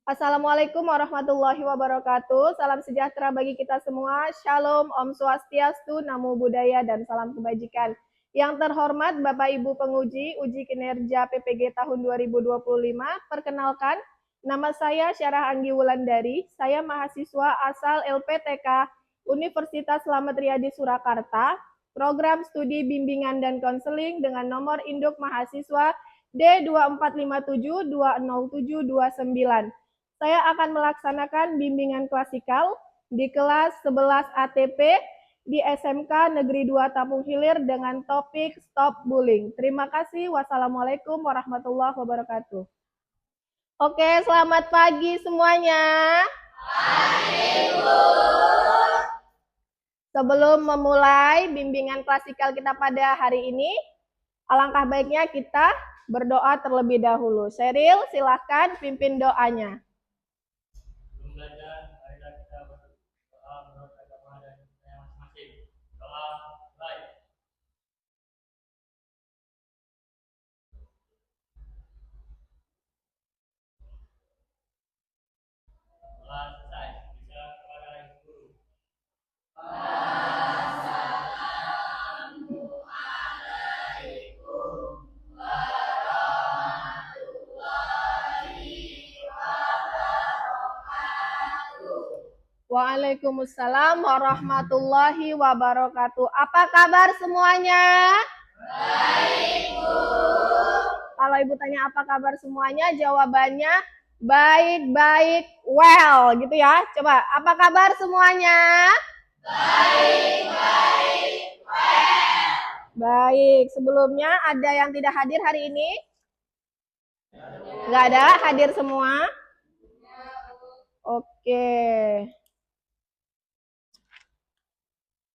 Assalamualaikum warahmatullahi wabarakatuh. Salam sejahtera bagi kita semua. Shalom, Om Swastiastu, Namo Buddhaya, dan salam kebajikan. Yang terhormat Bapak Ibu penguji uji kinerja PPG tahun 2025, perkenalkan, nama saya Syarah Anggi Wulandari. Saya mahasiswa asal LPTK Universitas Slamet Riyadi Surakarta, program studi bimbingan dan konseling dengan nomor induk mahasiswa D245720729. Saya akan melaksanakan bimbingan klasikal di kelas 11 ATP di SMK Negeri 2 Tapung Hilir dengan topik Stop Bullying. Terima kasih. Wassalamualaikum warahmatullahi wabarakatuh. Oke, selamat pagi semuanya. Pagi, Bu. Sebelum memulai bimbingan klasikal kita pada hari ini, alangkah baiknya kita berdoa terlebih dahulu. Sheryl, silahkan pimpin doanya. Waalaikumsalam warahmatullahi wabarakatuh. Apa kabar semuanya? Baik, Bu. Kalau Ibu tanya apa kabar semuanya, jawabannya baik, well, gitu ya. Coba, apa kabar semuanya? Baik, well. Baik, sebelumnya ada yang tidak hadir hari ini? Nggak ada, hadir semua? Oke.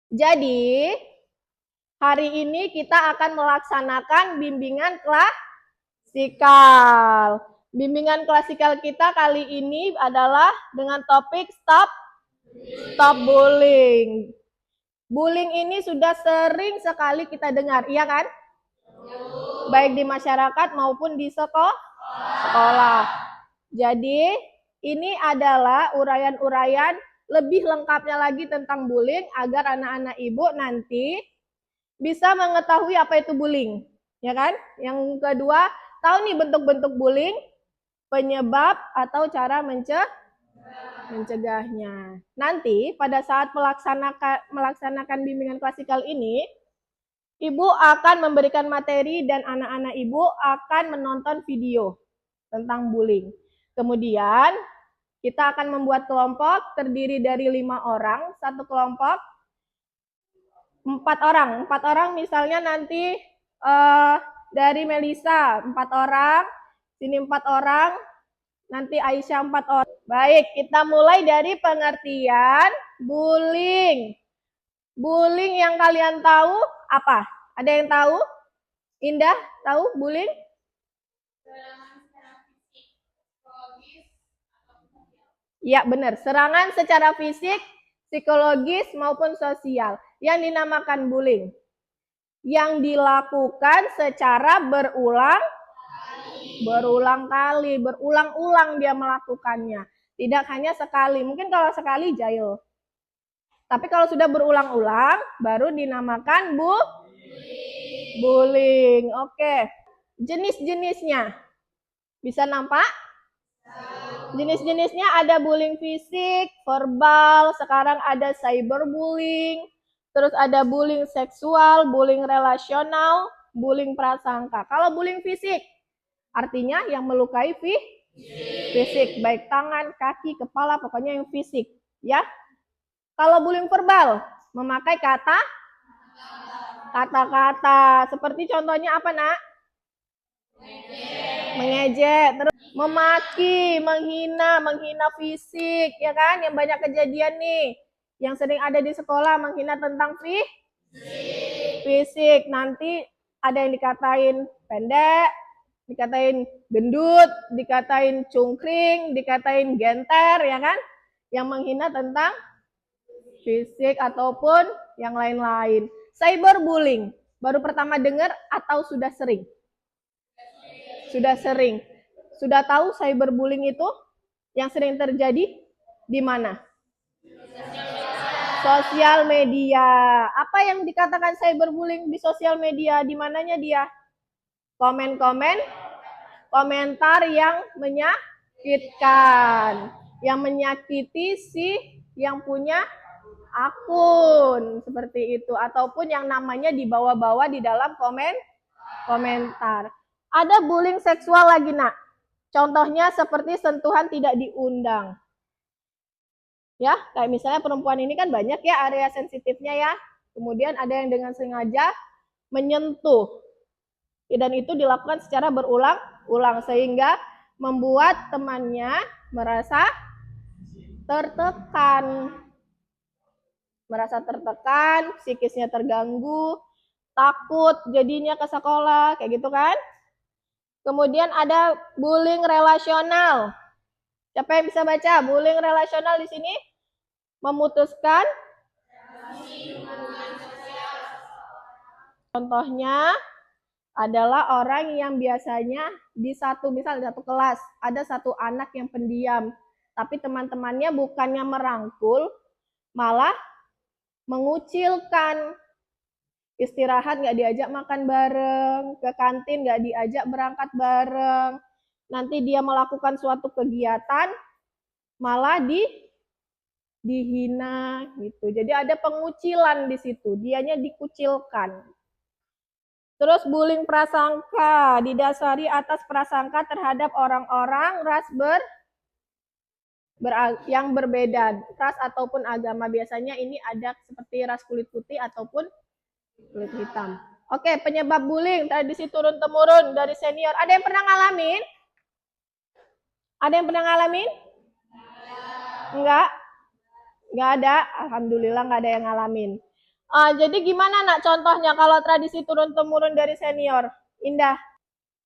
Jadi, hari ini kita akan melaksanakan bimbingan klasikal. Bimbingan klasikal kita kali ini adalah dengan topik Stop Bullying. Bullying ini sudah sering sekali kita dengar, iya kan? Baik di masyarakat maupun di sekolah. Jadi, ini adalah uraian-uraian lebih lengkapnya lagi tentang bullying agar anak-anak ibu nanti bisa mengetahui apa itu bullying, ya kan? Yang kedua, tahu nih bentuk-bentuk bullying, penyebab atau cara mencegahnya. Nanti pada saat melaksanakan bimbingan klasikal ini, Ibu akan memberikan materi dan anak-anak Ibu akan menonton video tentang bullying. Kemudian kita akan membuat kelompok terdiri dari 5 orang, satu kelompok 4 orang misalnya nanti dari Melisa 4 orang, sini 4 orang, nanti Aisyah 4 orang. Baik, kita mulai dari pengertian bullying. Bullying yang kalian tahu apa? Ada yang tahu? Indah, tahu bullying? Ya, benar. Serangan secara fisik, psikologis, maupun sosial yang dinamakan bullying. Yang dilakukan secara berulang kali, berulang-ulang dia melakukannya. Tidak hanya sekali. Mungkin kalau sekali jahil. Tapi kalau sudah berulang-ulang, baru dinamakan bullying. Oke. Jenis-jenisnya. Bisa nampak? Jenis-jenisnya ada bullying fisik, verbal, sekarang ada cyberbullying, terus ada bullying seksual, bullying relasional, bullying prasangka. Kalau bullying fisik, artinya yang melukai fisik, baik tangan, kaki, kepala, pokoknya yang fisik, ya. Kalau bullying verbal, memakai kata-kata, seperti contohnya apa, Nak? Mengejek, terus memaki, menghina fisik, ya kan? Yang banyak kejadian nih, yang sering ada di sekolah, menghina tentang fisik. Nanti ada yang dikatain pendek, dikatain gendut, dikatain cungkring, dikatain genter, ya kan? Yang menghina tentang fisik ataupun yang lain-lain. Cyberbullying, baru pertama dengar atau sudah sering? Sudah sering. Sudah tahu cyberbullying itu? Yang sering terjadi di mana? Sosial media. Apa yang dikatakan cyberbullying di sosial media? Di mananya dia? Komen-komen, komentar yang menyakitkan, yang menyakiti si yang punya akun seperti itu, ataupun yang namanya dibawa-bawa di dalam komentar. Ada bullying seksual lagi, nak. Contohnya seperti sentuhan tidak diundang. Ya, kayak misalnya perempuan ini kan banyak ya area sensitifnya ya. Kemudian ada yang dengan sengaja menyentuh. Dan itu dilakukan secara berulang-ulang sehingga membuat temannya merasa tertekan. Merasa tertekan, psikisnya terganggu, takut jadinya ke sekolah, kayak gitu kan. Kemudian ada bullying relasional. Siapa yang bisa baca? Bullying relasional di sini memutuskan. Contohnya adalah orang yang biasanya di satu kelas ada satu anak yang pendiam, tapi teman-temannya bukannya merangkul, malah mengucilkan. Istirahat nggak diajak makan bareng, ke kantin nggak diajak berangkat bareng. Nanti dia melakukan suatu kegiatan, malah dihina gitu. Jadi ada pengucilan di situ, dianya dikucilkan. Terus bullying prasangka, didasari atas prasangka terhadap orang-orang ras yang berbeda, ras ataupun agama. Biasanya ini ada seperti ras kulit putih ataupun kulit hitam. Oke, penyebab bullying tradisi turun-temurun dari senior. Ada yang pernah ngalamin? Ada yang pernah ngalamin? Enggak? Enggak ada? Alhamdulillah enggak ada yang ngalamin. Jadi gimana nak contohnya kalau tradisi turun-temurun dari senior? Indah,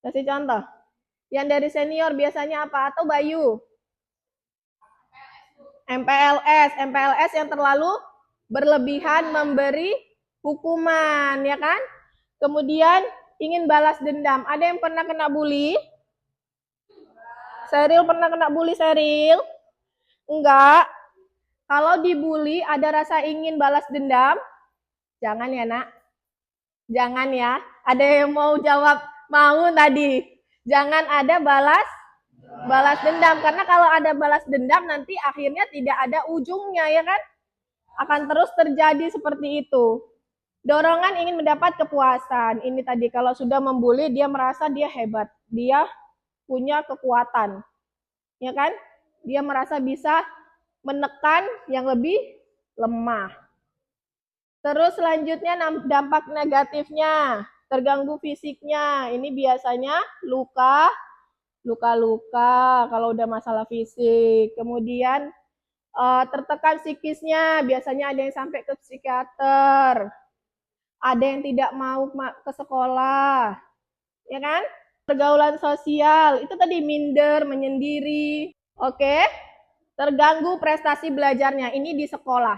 kasih contoh. Yang dari senior biasanya apa? Atau Bayu? MPLS yang terlalu berlebihan memberi hukuman, ya kan? Kemudian ingin balas dendam. Ada yang pernah kena bully? Seril pernah kena bully, Seril? Enggak. Kalau dibully ada rasa ingin balas dendam? Jangan ya, nak. Jangan ya. Ada yang mau jawab mau tadi. Jangan ada balas dendam. Karena kalau ada balas dendam nanti akhirnya tidak ada ujungnya, ya kan? Akan terus terjadi seperti itu. Dorongan ingin mendapat kepuasan. Ini tadi kalau sudah membuli dia merasa dia hebat. Dia punya kekuatan. Ya kan? Dia merasa bisa menekan yang lebih lemah. Terus selanjutnya dampak negatifnya, terganggu fisiknya. Ini biasanya luka kalau udah masalah fisik. Kemudian tertekan psikisnya, biasanya ada yang sampai ke psikiater. Ada yang tidak mau ke sekolah. Ya kan? Pergaulan sosial, itu tadi minder, menyendiri. Oke? Terganggu prestasi belajarnya, ini di sekolah.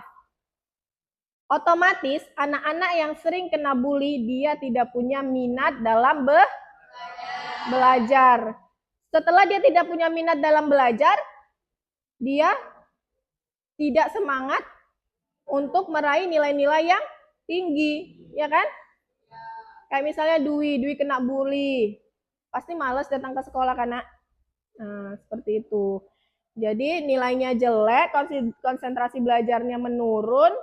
Otomatis anak-anak yang sering kena bully, dia tidak punya minat dalam belajar. Setelah dia tidak punya minat dalam belajar, dia tidak semangat untuk meraih nilai-nilai yang tinggi, ya kan? Kayak misalnya Dwi kena bully, pasti malas datang ke sekolah karena seperti itu. Jadi nilainya jelek, konsentrasi belajarnya menurun,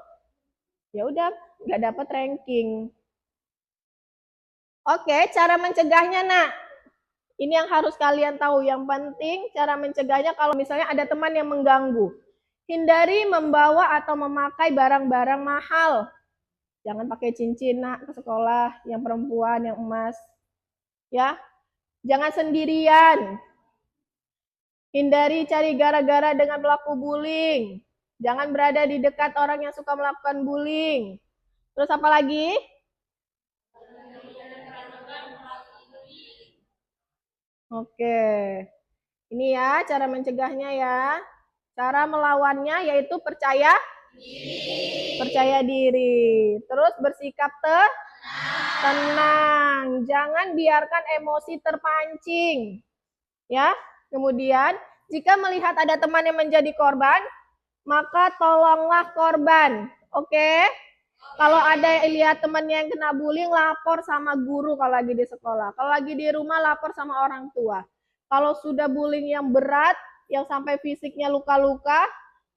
ya udah nggak dapat ranking. Oke, cara mencegahnya, nak. Ini yang harus kalian tahu. Yang penting cara mencegahnya kalau misalnya ada teman yang mengganggu. Hindari membawa atau memakai barang-barang mahal. Jangan pakai cincin, nak, ke sekolah, yang perempuan, yang emas. Ya. Jangan sendirian. Hindari cari gara-gara dengan pelaku bullying. Jangan berada di dekat orang yang suka melakukan bullying. Terus apa lagi? Oke. Ini ya cara mencegahnya ya. Cara melawannya yaitu percaya diri. Terus bersikap tenang. Jangan biarkan emosi terpancing. Ya. Kemudian Jika melihat ada teman yang menjadi korban, maka tolonglah korban. Oke? Kalau ada lihat temannya yang kena bullying, lapor sama guru kalau lagi di sekolah. Kalau lagi di rumah, lapor sama orang tua. Kalau sudah bullying yang berat, yang sampai fisiknya luka-luka,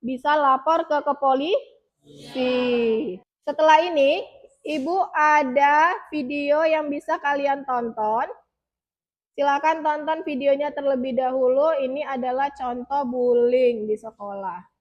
bisa lapor ke polisi. Setelah ini, Ibu ada video yang bisa kalian tonton. Silakan tonton videonya terlebih dahulu. Ini adalah contoh bullying di sekolah.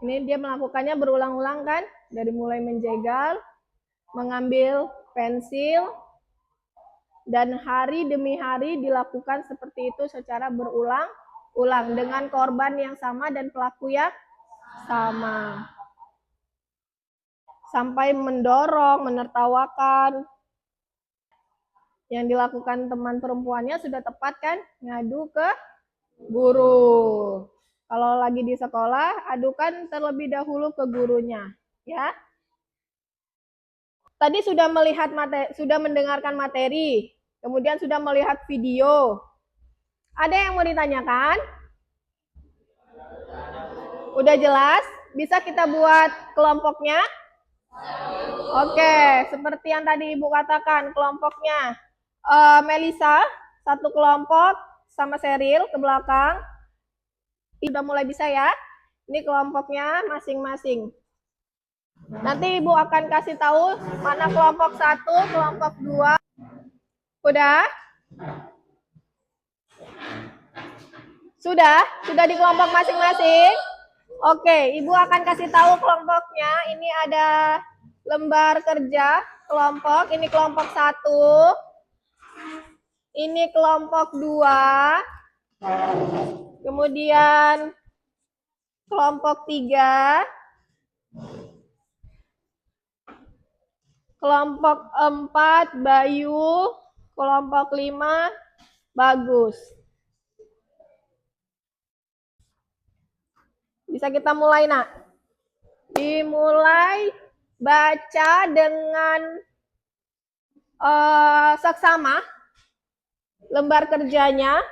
Ini dia melakukannya berulang-ulang kan? Dari mulai menjegal, mengambil pensil, dan hari demi hari dilakukan seperti itu secara berulang-ulang dengan korban yang sama dan pelaku yang sama. Sampai mendorong, menertawakan. Yang dilakukan teman perempuannya sudah tepat kan? Ngadu ke guru. Kalau lagi di sekolah, adukan terlebih dahulu ke gurunya, ya. Tadi sudah mendengarkan materi, kemudian sudah melihat video. Ada yang mau ditanyakan? Udah jelas? Bisa kita buat kelompoknya? Oke, seperti yang tadi Ibu katakan, kelompoknya Melisa satu kelompok sama Seril ke belakang. Udah mulai bisa ya? Ini kelompoknya masing-masing. Nanti Ibu akan kasih tahu mana kelompok 1, kelompok 2. Udah? Sudah? Sudah di kelompok masing-masing? Oke, Ibu akan kasih tahu kelompoknya. Ini ada lembar kerja kelompok. Ini kelompok 1. Ini kelompok 2. Kemudian kelompok 3. Kelompok 4 Bayu. Kelompok 5 Bagus. Bisa kita mulai, Nak? Dimulai baca dengan seksama lembar kerjanya.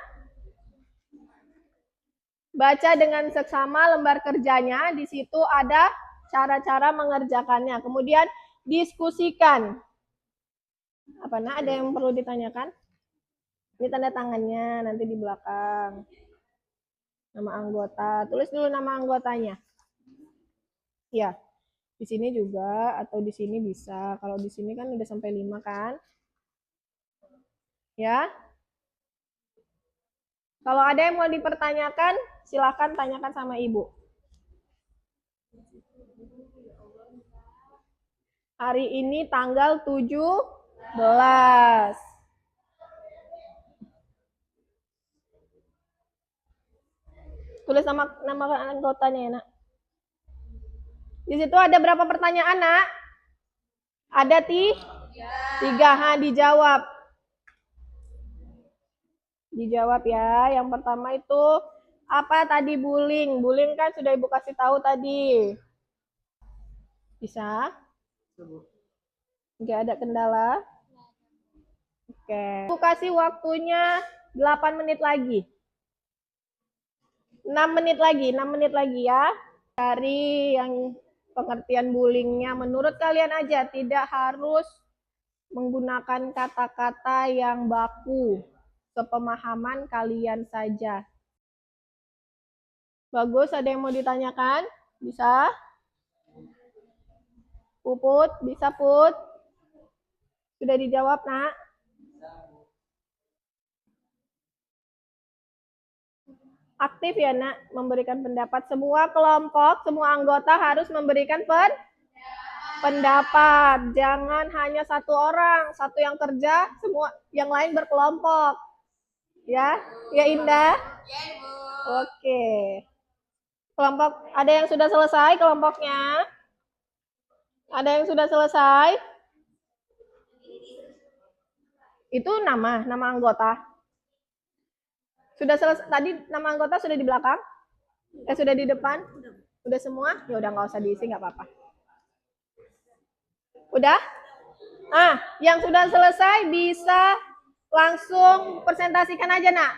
Baca dengan seksama lembar kerjanya, di situ ada cara-cara mengerjakannya. Kemudian diskusikan. Apa Nak, ada yang perlu ditanyakan? Ini tanda tangannya nanti di belakang. Nama anggota, tulis dulu nama anggotanya. Ya, di sini juga atau di sini bisa. Kalau di sini kan udah sampai 5 kan? Ya. Kalau ada yang mau dipertanyakan, silahkan tanyakan sama Ibu. Hari ini tanggal 17. Tulis nama anggotanya ya, Nak. Di situ ada berapa pertanyaan, Nak? Ada 3. Dijawab. Dijawab ya. Yang pertama itu apa tadi bullying? Bullying kan sudah Ibu kasih tahu tadi. Bisa? Nggak ada kendala? Oke. Ibu kasih waktunya 8 menit lagi. 6 menit lagi ya. Cari yang pengertian bullyingnya menurut kalian aja, tidak harus menggunakan kata-kata yang baku. Sepemahaman kalian saja. Bagus, ada yang mau ditanyakan? Bisa? Puput, bisa Put? Sudah dijawab, Nak? Aktif ya, Nak, memberikan pendapat. Semua kelompok, semua anggota harus memberikan pendapat. Jangan hanya satu orang, satu yang kerja, semua yang lain berkelompok. Ya, ya Indah. Oke. Kelompok ada yang sudah selesai kelompoknya? Ada yang sudah selesai? Itu nama anggota. Sudah selesai tadi nama anggota sudah di belakang? Sudah di depan? Udah semua? Ya udah nggak usah diisi nggak apa-apa. Udah? Yang sudah selesai bisa langsung presentasikan aja, Nak.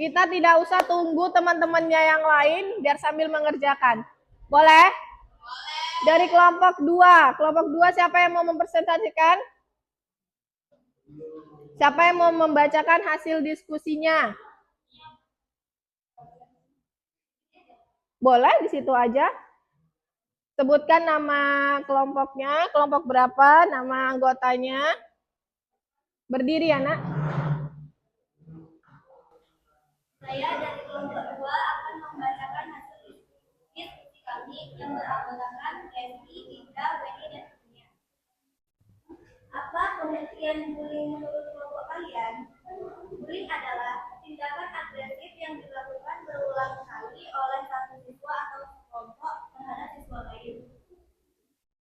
Kita tidak usah tunggu teman-temannya yang lain biar sambil mengerjakan. Boleh? Dari kelompok 2. Kelompok 2 siapa yang mau mempresentasikan? Siapa yang mau membacakan hasil diskusinya? Boleh di situ aja. Sebutkan nama kelompoknya, kelompok berapa, nama anggotanya. Berdiri ya, Nak. Saya dari kelompok 2 akan membacakan hasil diskusi kami yang beranggotakan Esi, Ika, Weni, dan Dunia. Apa pengertian bullying menurut kelompok kalian? Bullying adalah tindakan agresif yang dilakukan berulang kali oleh satu siswa atau kelompok terhadap siswa lain.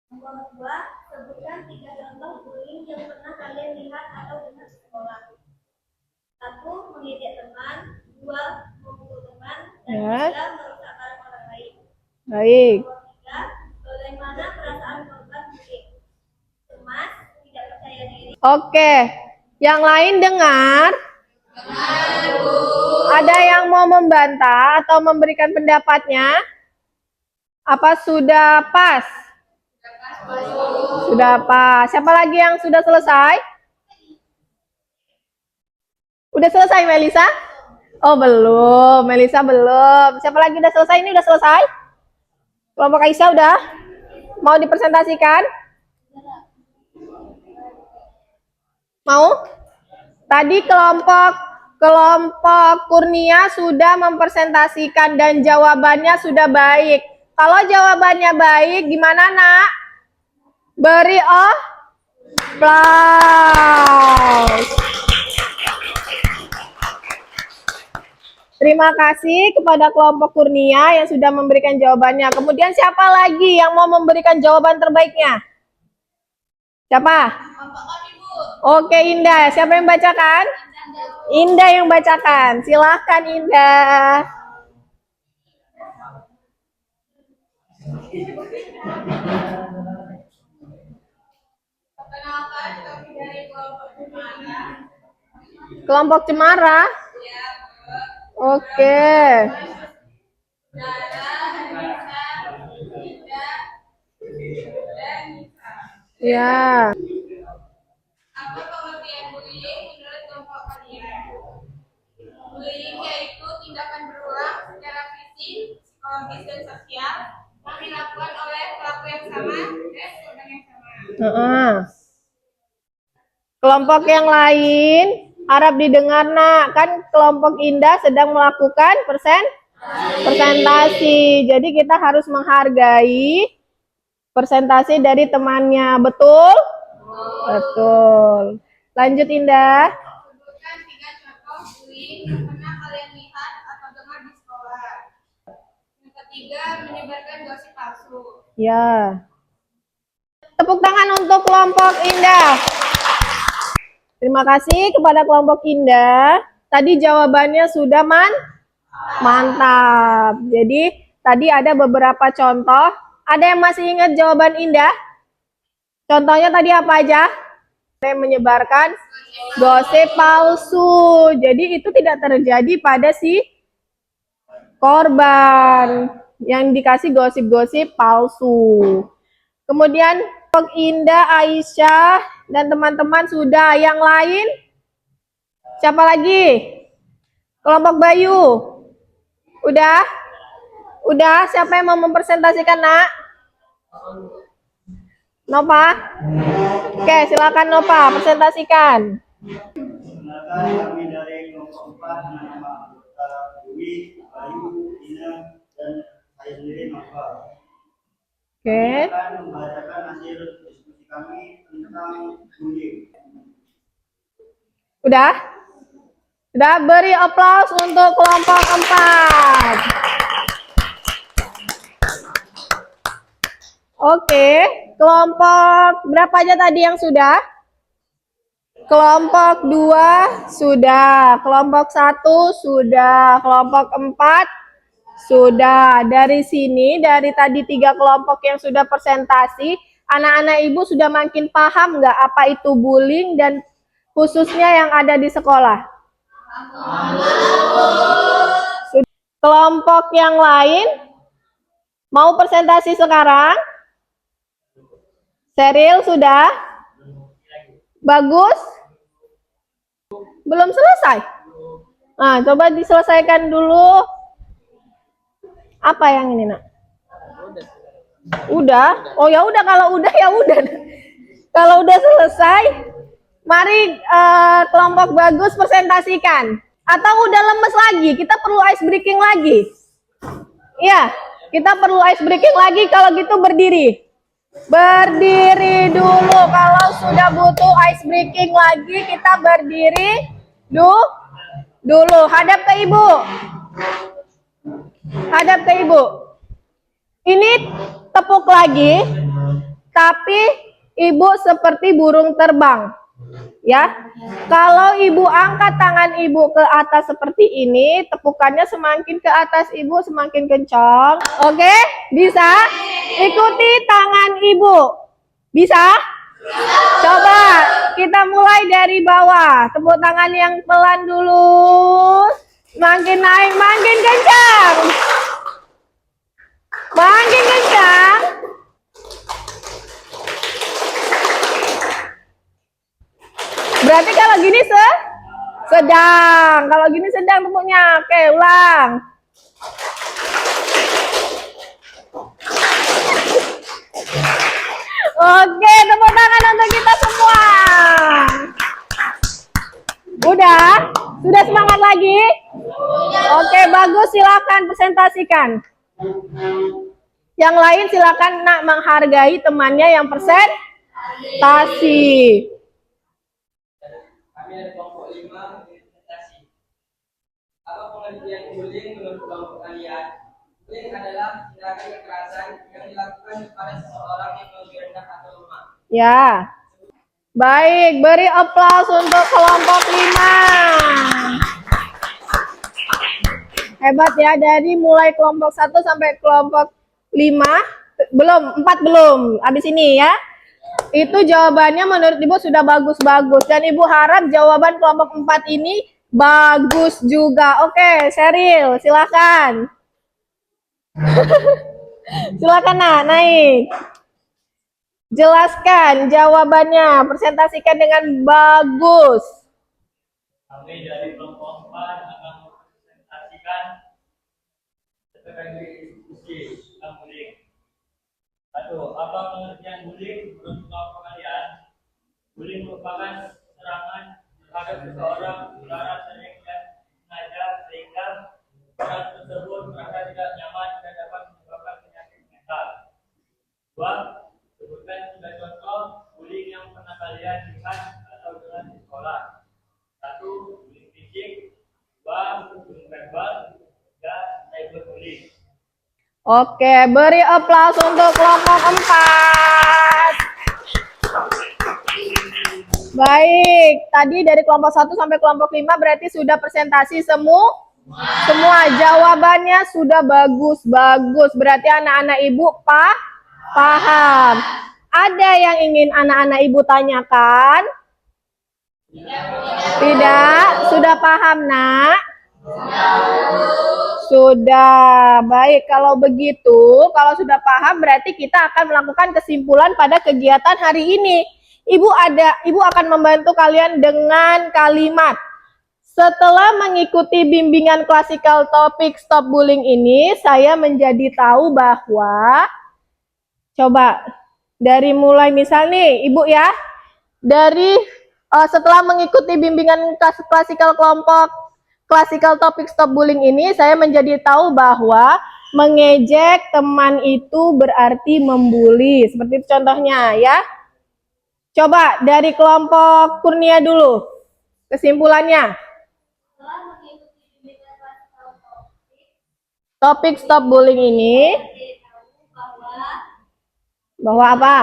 Kelompok 2, sebutkan 3 contoh bullying yang pernah kalian lihat atau dengar di sekolah. 1. Mengejek teman. 2. Memukul teman. Dan 3. Merusak barang orang lain. Baik. 3. Bagaimana perasaan korban bullying? Cemas, tidak percaya diri. Oke. Yang lain dengar? Ada yang mau membantah atau memberikan pendapatnya? Apa sudah pas? Sudah pas. Siapa lagi yang sudah selesai? Udah selesai, Melisa? Oh, belum. Melisa belum. Siapa lagi udah selesai? Ini udah selesai? Kelompok Aisyah udah? Mau dipresentasikan? Mau? Tadi kelompok Kurnia sudah mempresentasikan dan jawabannya sudah baik. Kalau jawabannya baik, gimana, Nak? Beri applause. Terima kasih kepada kelompok Kurnia yang sudah memberikan jawabannya. Kemudian siapa lagi yang mau memberikan jawaban terbaiknya? Siapa? Oke, Indah. Siapa yang bacakan? Indah yang bacakan. Silahkan, Indah. Perkenalkan, kami dari kelompok Cemara. Kelompok Cemara? Oke. Ya. Apa pengertian bullying menurut kelompok kalian? Bullying yaitu tindakan berulang secara fisik, psikologis, dan sosial yang dilakukan oleh pelaku yang sama dan korban yang sama. Kelompok yang lain harap didengar, Nak. Kan kelompok Indah sedang melakukan presentasi. Jadi kita harus menghargai presentasi dari temannya. Betul? Betul. Lanjut, Indah. Sebutkan 3 contoh bullying yang pernah kalian lihat atau dengar di sekolah. Yang ketiga, menyebarkan gosip palsu. Ya. Tepuk tangan untuk kelompok Indah. Terima kasih kepada kelompok Indah. Tadi jawabannya sudah mantap. Jadi tadi ada beberapa contoh. Ada yang masih ingat jawaban Indah? Contohnya tadi apa aja? Yang menyebarkan gosip palsu. Jadi itu tidak terjadi pada si korban yang dikasih gosip-gosip palsu. Kemudian kelompok Indah, Aisyah, dan teman-teman sudah. Yang lain? Siapa lagi? Kelompok Bayu. Udah? Udah? Siapa yang mau mempresentasikan, Nak? Nova? Oke, silakan Nova, presentasikan. Perkenalkan, kami dari kelompok 4 dengan nama anggota Dewi, Bayu, Ina, dan saya sendiri Nova. Oke. Kami akan membacakan hasil diskusi kami tentang bullying. Udah? Sudah, beri aplaus untuk kelompok 4. Oke, kelompok berapa aja tadi yang sudah? Kelompok 2 sudah, kelompok 1 sudah, kelompok 4 sudah. Dari sini, dari tadi 3 kelompok yang sudah presentasi, anak-anak ibu sudah makin paham nggak apa itu bullying dan khususnya yang ada di sekolah? Kelompok yang lain mau presentasi sekarang? Seril sudah? Bagus? Belum selesai? Nah, coba diselesaikan dulu. Apa yang ini, Nak? Udah? Oh ya udah, kalau udah ya udah. Kalau udah selesai, mari kelompok bagus presentasikan. Atau udah lemes lagi, kita perlu ice breaking lagi. Iya, kita perlu ice breaking lagi, kalau gitu berdiri. Berdiri dulu, kalau sudah butuh ice breaking lagi, kita berdiri dulu. Hadap ke ibu. Hadap ke ibu. Ini tepuk lagi, tapi ibu seperti burung terbang. Ya, kalau ibu angkat tangan ibu ke atas seperti ini, tepukannya semakin ke atas ibu semakin kencang. Oke, bisa? Ikuti tangan ibu. Bisa? Coba kita mulai dari bawah. Tepuk tangan yang pelan dulu. Makin naik, makin kencang. Makin kencang. Berarti kalau gini sedang. Kalau gini sedang tepuknya. Oke, ulang. Oke, tepuk tangan untuk kita semua. Udah? Sudah semangat lagi? Oke, bagus. Silakan presentasikan. Yang lain silakan Nak menghargai temannya yang presentasi. Kami dari kelompok 5 presentasi. Apa pengertian bullying menurut kelompok kalian? Bullying adalah tindakan kekerasan yang dilakukan kepada seseorang yang lebih rendah atau lemah. Ya. Baik, beri aplaus untuk kelompok 5. Hebat ya, dari mulai kelompok 1 sampai kelompok 5. Belum, 4 belum. Habis ini ya. Itu jawabannya menurut Ibu sudah bagus-bagus. Dan Ibu harap jawaban kelompok 4 ini bagus juga. Oke, Seril, silakan. Silakan Nak, naik. Jelaskan jawabannya, presentasikan dengan bagus. Kami dari kelompok 4 akan mempresentasikan diskusi tentang bullying. Satu, apa pengertian bullying menurut kelompok kalian? Bullying merupakan serangan terhadap seseorang secara sering dan sengaja sehingga orang tersebut merasa tidak nyaman dan dapat menyebabkan penyakit mental. Dua, sebutkan 3 contoh bullying yang pernah kalian lihat atau dengar di sekolah. 1. Bullying fisik. 2. Bullying verbal. 3. Cyberbullying. Oke, beri aplaus untuk kelompok 4. Baik, tadi dari kelompok 1 sampai kelompok 5 berarti sudah presentasi semua. Jawabannya sudah bagus-bagus. Berarti anak-anak Ibu paham. Ada yang ingin anak-anak Ibu tanyakan? Tidak? Sudah paham, Nak? Sudah. Baik, kalau begitu, kalau sudah paham berarti kita akan melakukan kesimpulan pada kegiatan hari ini. Ibu akan membantu kalian dengan kalimat. Setelah mengikuti bimbingan klasikal topik Stop Bullying ini, saya menjadi tahu bahwa, coba dari mulai misal nih, Ibu ya, dari setelah mengikuti bimbingan klasikal kelompok klasikal topik Stop Bullying ini, saya menjadi tahu bahwa mengejek teman itu berarti membuli. Seperti itu contohnya ya. Coba dari kelompok Kurnia dulu, kesimpulannya. Topik stop bullying ini tahu bahwa apa?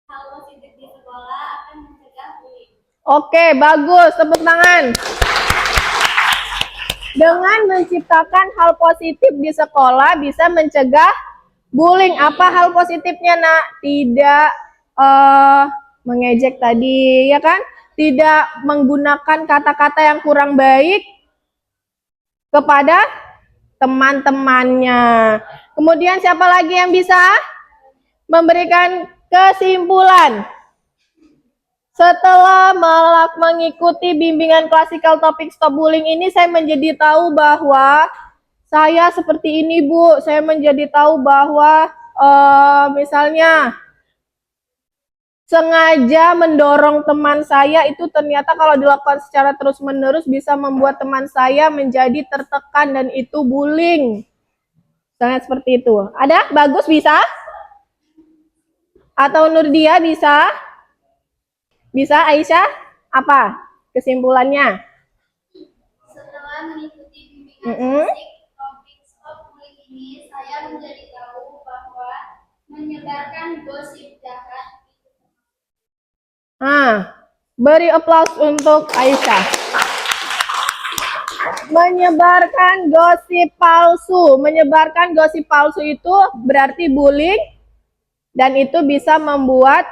hal positif di sekolah akan mencegah bullying. Oke, bagus. Tepuk tangan. Dengan menciptakan hal positif di sekolah bisa mencegah bullying. Apa hal positifnya, Nak? Tidak mengejek tadi, ya kan? Tidak menggunakan kata-kata yang kurang baik kepada teman-temannya. Kemudian siapa lagi yang bisa memberikan kesimpulan? Setelah mengikuti bimbingan klasikal topik stop bullying ini, saya menjadi tahu bahwa saya seperti ini, Bu. Saya menjadi tahu bahwa misalnya sengaja mendorong teman saya itu ternyata kalau dilakukan secara terus-menerus bisa membuat teman saya menjadi tertekan dan itu bullying. Sangat seperti itu. Ada? Bagus bisa? Atau Nurdia bisa? Bisa, Aisyah? Apa kesimpulannya? Setelah mengikuti bimbingan klasik topik stop bullying ini, saya menjadi tahu bahwa menyebarkan gosip jahat. Beri aplaus untuk Aisyah. Menyebarkan gosip palsu. Menyebarkan gosip palsu itu berarti bullying dan itu bisa membuat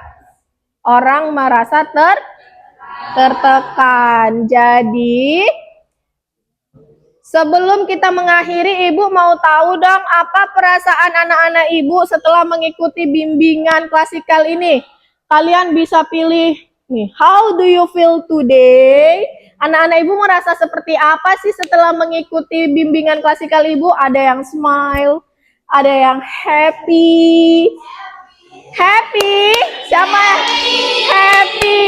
orang merasa tertekan. Jadi, sebelum kita mengakhiri, Ibu mau tahu dong apa perasaan anak-anak Ibu setelah mengikuti bimbingan klasikal ini. Kalian bisa pilih nih, how do you feel today? Anak-anak Ibu merasa seperti apa sih setelah mengikuti bimbingan klasikal Ibu? Ada yang smile, ada yang happy. Happy? Siapa? Happy.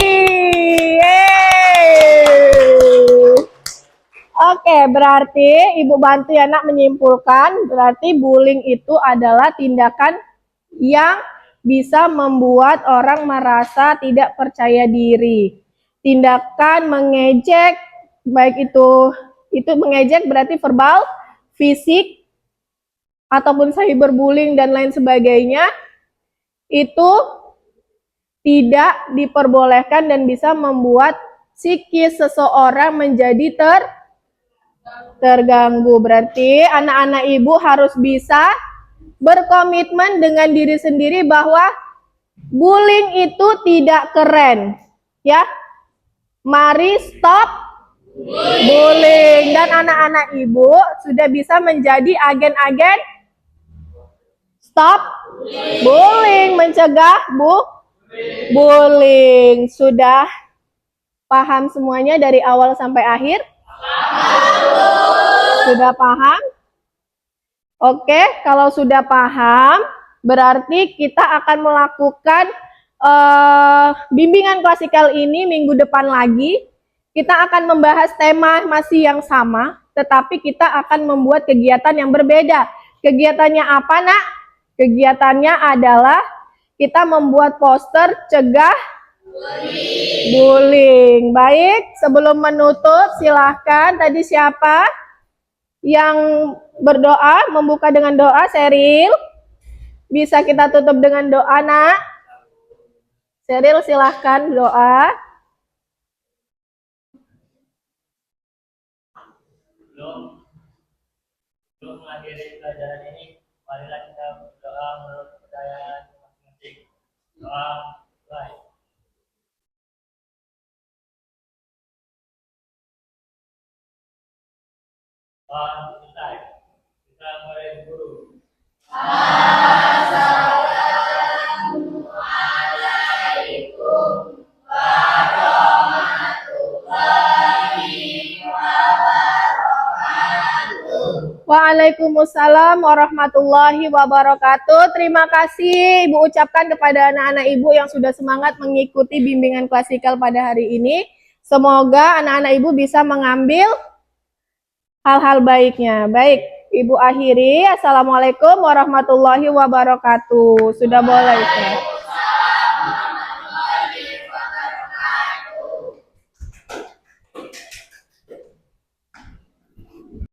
Oke, berarti Ibu bantu ya Nak menyimpulkan, berarti bullying itu adalah tindakan yang bisa membuat orang merasa tidak percaya diri. Tindakan mengejek, baik itu mengejek berarti verbal, fisik, ataupun cyberbullying dan lain sebagainya, itu tidak diperbolehkan dan bisa membuat psikis seseorang menjadi terganggu. Berarti anak-anak Ibu harus bisa berkomitmen dengan diri sendiri bahwa bullying itu tidak keren. Ya. Mari stop bullying. Dan anak-anak Ibu sudah bisa menjadi agen-agen stop bullying, mencegah bullying. Sudah paham semuanya dari awal sampai akhir? Sudah paham? Oke, kalau sudah paham, berarti kita akan melakukan bimbingan klasikal ini minggu depan lagi. Kita akan membahas tema masih yang sama, tetapi kita akan membuat kegiatan yang berbeda. Kegiatannya apa, Nak? Kegiatannya adalah kita membuat poster cegah bullying. Baik, sebelum menutup, silahkan. Tadi siapa yang berdoa, membuka dengan doa? Seril, bisa kita tutup dengan doa, Nak? Seril, silahkan doa. Sebelum mengakhiri pelajaran ini, marilah kita berdoa menurut kepercayaan masing-masing. Doa mulai. Selesai. Kita mulai guru. Assalamualaikum warahmatullahi wabarakatuh. Waalaikumsalam warahmatullahi wabarakatuh. Terima kasih Ibu ucapkan kepada anak-anak Ibu yang sudah semangat mengikuti bimbingan klasikal pada hari ini. Semoga anak-anak Ibu bisa mengambil hal-hal baiknya. Baik, Ibu akhiri. Assalamualaikum warahmatullahi wabarakatuh. Sudah boleh, Ustaz.